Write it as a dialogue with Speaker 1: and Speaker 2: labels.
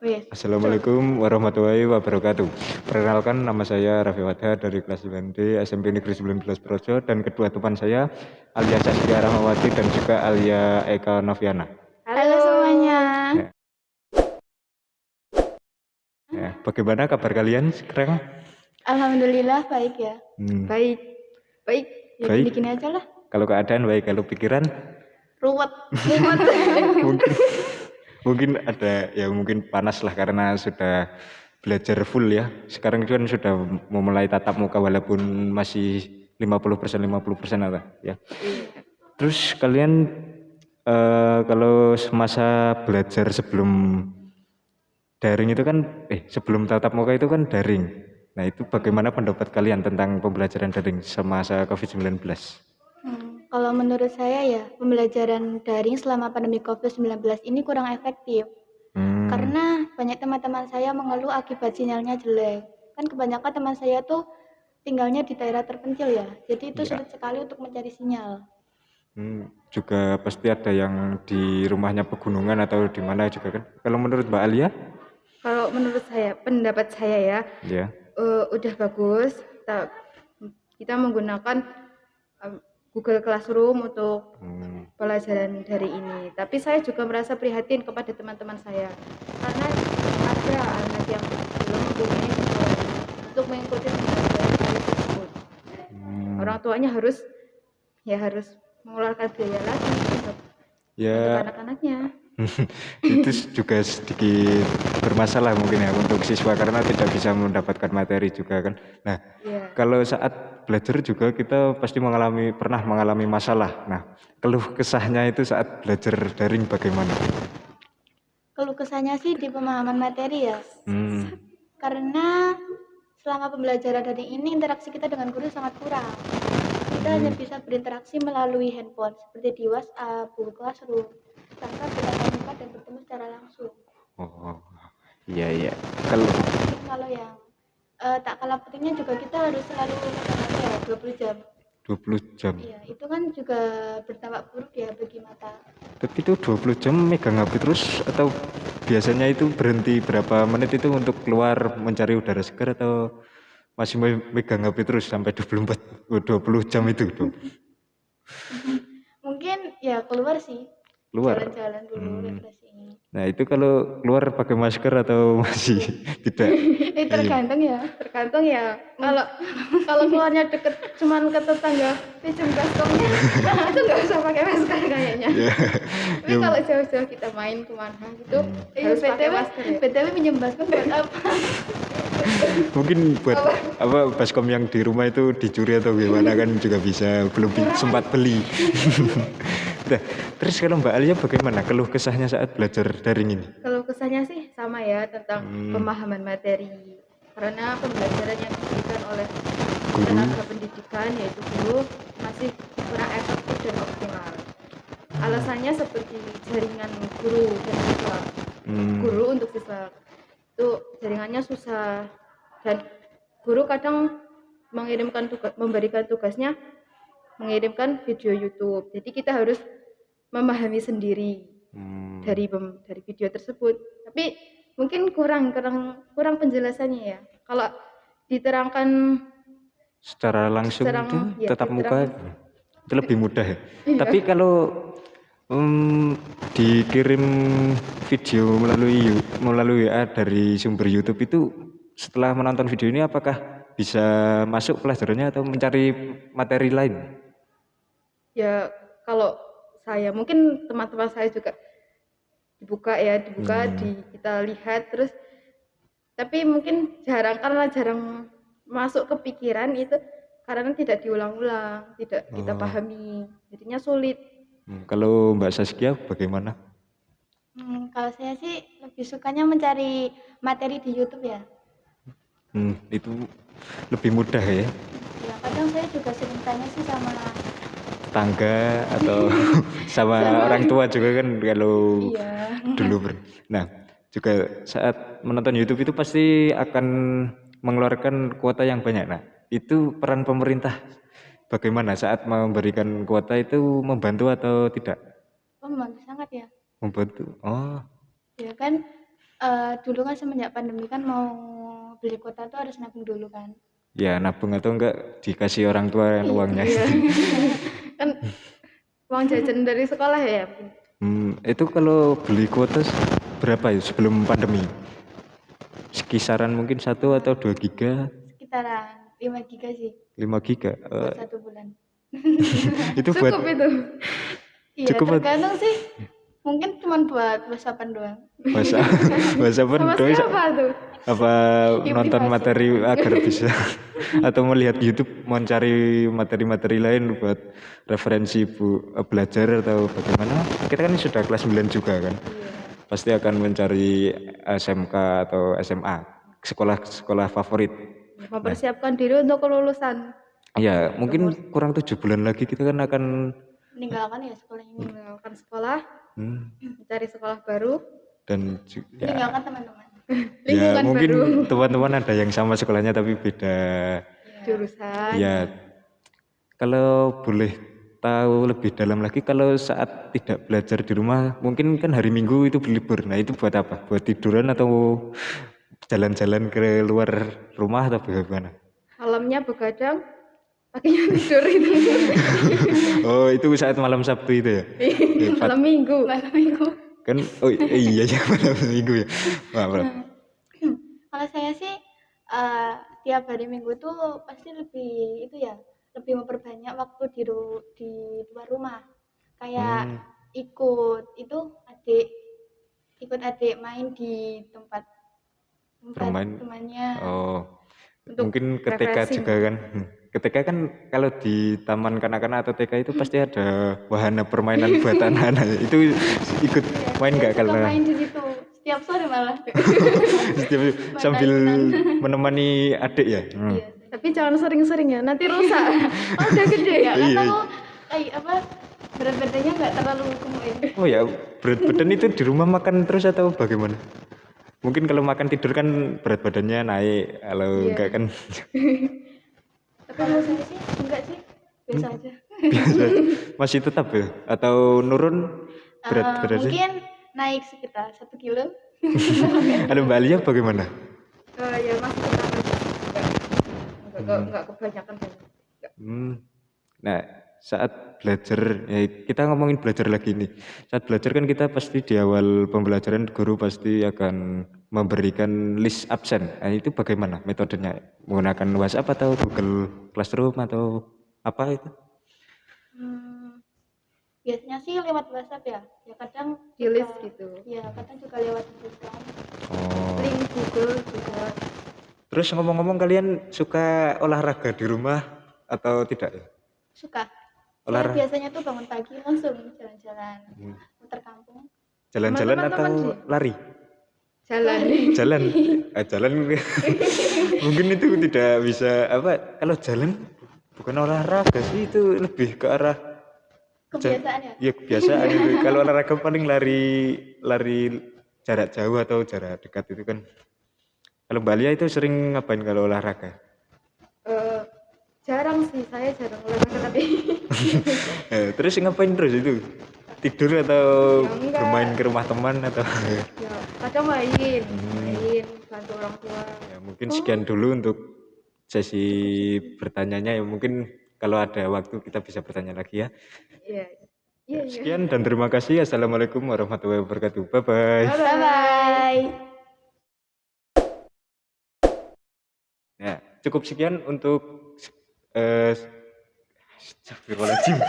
Speaker 1: Wes.
Speaker 2: Assalamualaikum warahmatullahi wabarakatuh. Perkenalkan, nama saya Raffi Wadha dari kelas 9D SMP Negeri 19 Projo, dan kedua teman saya Alia Saskia Rahmawati dan juga Alia Eka Noviana.
Speaker 1: Halo semuanya.
Speaker 2: Ya, bagaimana kabar kalian sekarang?
Speaker 1: Alhamdulillah baik ya.
Speaker 3: Baik.
Speaker 1: Ya
Speaker 2: Baik.
Speaker 1: gini-gini aja lah.
Speaker 2: Kalau keadaan baik, kalau pikiran
Speaker 1: Ruwet.
Speaker 2: mungkin ada ya, mungkin panas lah karena sudah belajar full ya. Sekarang kan sudah memulai tatap muka walaupun masih 50% apa ya. Terus kalian kalau masa belajar sebelum daring itu kan sebelum tatap muka itu kan daring. Nah, itu bagaimana pendapat kalian tentang pembelajaran daring semasa COVID-19?
Speaker 1: Kalau menurut saya ya, pembelajaran daring selama pandemi COVID-19 ini kurang efektif. Karena banyak teman-teman saya mengeluh akibat sinyalnya jelek. Kan kebanyakan teman saya tuh tinggalnya di daerah terpencil ya. Jadi itu sulit sekali untuk mencari sinyal.
Speaker 2: Juga pasti ada yang di rumahnya pegunungan atau di mana juga kan. Kalau menurut Mbak Alia?
Speaker 3: Kalau menurut saya, pendapat saya ya, udah bagus. Kita menggunakan Google Classroom untuk pelajaran dari ini. Tapi saya juga merasa prihatin kepada teman-teman saya karena ada anak yang belum mempunyai untuk mengikuti pembelajaran tersebut. Orang tuanya harus mengeluarkan biaya lagi untuk anak-anaknya.
Speaker 2: Itu juga sedikit bermasalah mungkin ya untuk siswa karena tidak bisa mendapatkan materi juga kan. Nah, kalau saat belajar juga kita pasti pernah mengalami masalah. Nah, keluh kesahnya itu saat belajar daring bagaimana?
Speaker 1: Keluh kesahnya sih di pemahaman materi ya. Karena selama pembelajaran daring ini interaksi kita dengan guru sangat kurang. Kita hanya bisa berinteraksi melalui handphone seperti di WhatsApp, Google Classroom, tanpa bertatap muka dan bertemu secara langsung.
Speaker 2: Oh, iya.
Speaker 1: Kalau yang tak kalah pentingnya juga kita harus selalu megang ya 20 jam.
Speaker 2: 20 jam.
Speaker 1: Iya, itu kan juga berdampak buruk ya bagi mata.
Speaker 2: Tapi itu 20 jam megang HP terus atau biasanya itu berhenti berapa menit itu untuk keluar mencari udara segar atau masih megang HP terus sampai 20 jam itu?
Speaker 1: Mungkin ya keluar sih.
Speaker 2: Keluar.
Speaker 1: Jalan-jalan dulu, refreshing.
Speaker 2: Nah, itu kalau keluar pakai masker atau masih tidak?
Speaker 1: Tergantung ya.
Speaker 3: Kalau keluarnya deket cuman ke tetangga pinjam kantongnya itu nggak usah pakai masker kayaknya. Tapi kalau jauh-jauh kita main kemana gitu harus pakai masker ya.
Speaker 1: BTW pinjam masker buat apa?
Speaker 2: Mungkin buat baskom yang di rumah itu dicuri atau gimana kan juga bisa, belum sempat beli. Nah, terus kalau Mbak Alia bagaimana keluh kesahnya saat belajar daring ini?
Speaker 3: Kalau kesahnya sih sama ya, tentang pemahaman materi. Karena pembelajaran yang diberikan oleh tenaga pendidikan yaitu guru masih kurang efektif dan optimal. Alasannya seperti jaringan guru dan siswa. Guru untuk siswa itu jaringannya susah dan guru kadang memberikan tugasnya mengirimkan video YouTube. Jadi kita harus memahami sendiri dari video tersebut. Tapi mungkin kurang penjelasannya ya. Kalau diterangkan
Speaker 2: secara langsung itu tatap muka itu lebih mudah ya. Tapi kalau dikirim video melalui WA dari sumber YouTube itu, setelah menonton video ini apakah bisa masuk pelajarannya atau mencari materi lain?
Speaker 3: Ya, kalau saya mungkin teman-teman saya juga dibuka kita lihat terus, tapi mungkin karena jarang masuk ke pikiran itu karena tidak diulang-ulang, tidak kita pahami, jadinya sulit.
Speaker 2: Kalau Mbak Saskia bagaimana?
Speaker 1: Kalau saya sih lebih sukanya mencari materi di YouTube ya.
Speaker 2: Itu lebih mudah ya?
Speaker 1: Ya, kadang saya juga sering tanya sih sama
Speaker 2: tetangga atau sama orang tua juga kan kalau dulu. Nah, juga saat menonton YouTube itu pasti akan mengeluarkan kuota yang banyak. Nah, itu peran pemerintah bagaimana saat memberikan kuota itu, membantu atau tidak?
Speaker 1: Membantu sangat ya.
Speaker 2: Membantu. Oh.
Speaker 1: Ya kan Dulu kan semenjak pandemi kan mau beli kuota tuh harus nabung dulu kan.
Speaker 2: Ya nabung atau enggak dikasih orang tua kan uangnya.
Speaker 3: Iya. Kan uang jajan dari sekolah ya.
Speaker 2: Itu kalau beli kuota berapa ya sebelum pandemi? Kisaran mungkin 1 atau 2 giga?
Speaker 1: Sekitaran 5 giga sih
Speaker 2: 5 giga.
Speaker 1: buat 1 bulan.
Speaker 2: Itu buat
Speaker 3: Cukup itu.
Speaker 1: Iya,
Speaker 2: cukup buat
Speaker 1: tergantung sih. Mungkin cuma buat WhatsAppan doang.
Speaker 2: bahasa bahasa pun
Speaker 3: Sama
Speaker 2: doi
Speaker 3: siapa tuh?
Speaker 2: apa
Speaker 1: Ya,
Speaker 2: nonton
Speaker 1: privasi.
Speaker 2: materi agar bisa atau melihat YouTube mencari materi-materi lain buat referensi belajar atau bagaimana. Kita kan sudah kelas 9 juga kan. Pasti akan mencari SMK atau SMA, sekolah-sekolah favorit.
Speaker 3: Mempersiapkan diri untuk kelulusan.
Speaker 2: Ya, mungkin kurang 7 bulan lagi kita kan akan
Speaker 1: Meninggalkan ya sekolah ini.
Speaker 3: Meninggalkan sekolah,
Speaker 2: hmm,
Speaker 3: mencari sekolah baru,
Speaker 2: dan ya,
Speaker 1: Meninggalkan teman-teman.
Speaker 2: ya
Speaker 3: lingkungan
Speaker 2: mungkin
Speaker 3: baru,
Speaker 2: teman-teman ada yang sama sekolahnya tapi beda.
Speaker 3: jurusan.
Speaker 2: Ya, kalau boleh tahu lebih dalam lagi, kalau saat tidak belajar di rumah, mungkin kan hari Minggu itu berlibur. Nah, itu buat apa? Buat tiduran atau jalan-jalan ke luar rumah atau bagaimana?
Speaker 3: Malamnya begadang, paginya tidur itu.
Speaker 2: Oh, itu saat malam Sabtu itu ya?
Speaker 3: Malam Minggu.
Speaker 1: Malam minggu.
Speaker 2: Kan, oh iya ya malam Minggu ya. Maaf.
Speaker 1: Kalau saya sih tiap hari Minggu tuh pasti lebih itu ya, lebih memperbanyak waktu di luar rumah. Kayak ikut adik main di tempat
Speaker 2: Bermain.
Speaker 1: temannya.
Speaker 2: Oh,
Speaker 3: Untuk
Speaker 2: mungkin ke TK
Speaker 3: refreshing.
Speaker 2: juga kan. Ke TK kan kalau di taman kanak-kanak atau TK itu pasti ada wahana permainan buat anak-anak. Itu ikut main nggak
Speaker 1: Suka
Speaker 2: kalau
Speaker 1: main di situ setiap sore malah.
Speaker 2: sambil menemani adik ya?
Speaker 1: Iya.
Speaker 3: Tapi jangan sering-sering ya, nanti rusak. Udah gede ya.
Speaker 1: Kan
Speaker 2: Iya.
Speaker 1: aku berat badannya nggak terlalu gemuk.
Speaker 2: Oh ya, berat badan itu di rumah makan terus atau bagaimana? Mungkin kalau makan tidur kan berat badannya naik, kalau enggak kan
Speaker 1: Tapi kalau saya sih enggak sih, biasa aja.
Speaker 2: biasa. Masih tetap ya? Atau nurun berat badannya?
Speaker 1: Mungkin naik sekitar 1 kilo.
Speaker 2: Kalau Mbak Alia bagaimana?
Speaker 3: Ya masih enggak kebanyakan banyak.
Speaker 2: Nah, saat belajar, ya kita ngomongin belajar lagi nih. Saat belajar kan kita pasti di awal pembelajaran guru pasti akan memberikan list absen. Nah, itu bagaimana metodenya? Menggunakan WhatsApp atau Google Classroom atau apa itu?
Speaker 1: Biasanya sih lewat WhatsApp ya. Ya kadang
Speaker 3: Di list gitu.
Speaker 1: Ya kadang juga lewat Telegram.
Speaker 2: Oh.
Speaker 3: Link Google juga.
Speaker 2: Terus ngomong-ngomong kalian suka olahraga di rumah atau tidak ya?
Speaker 1: Suka. Saya
Speaker 2: Olahraga.
Speaker 1: biasanya tuh bangun pagi langsung jalan-jalan muter kampung.
Speaker 2: Jalan-jalan
Speaker 3: Sama
Speaker 2: atau
Speaker 3: teman-teman sih.
Speaker 2: lari?
Speaker 3: Jalan.
Speaker 2: Jalan. Jalan mungkin itu tidak bisa apa? Kalau jalan bukan olahraga sih, itu lebih ke arah
Speaker 1: Kebiasaan ya.
Speaker 2: ya kebiasaan itu. Kalau olahraga paling lari jarak jauh atau jarak dekat itu kan. Kalau Mbak Lia itu sering ngapain kalau olahraga?
Speaker 3: Jarang sih, saya jarang olahraga tapi
Speaker 2: Terus ngapain terus itu? Tidur atau
Speaker 3: Ya, enggak.
Speaker 2: bermain ke rumah teman atau
Speaker 3: ya kadang main bantu orang tua.
Speaker 2: ya mungkin sekian dulu untuk sesi bertanyanya ya, mungkin kalau ada waktu kita bisa bertanya lagi ya.
Speaker 3: Iya. Iya.
Speaker 2: Sekian dan terima kasih. Assalamualaikum warahmatullahi wabarakatuh. Bye bye.
Speaker 1: Bye bye.
Speaker 2: Ya, cukup sekian untuk astagfirullahaladzim.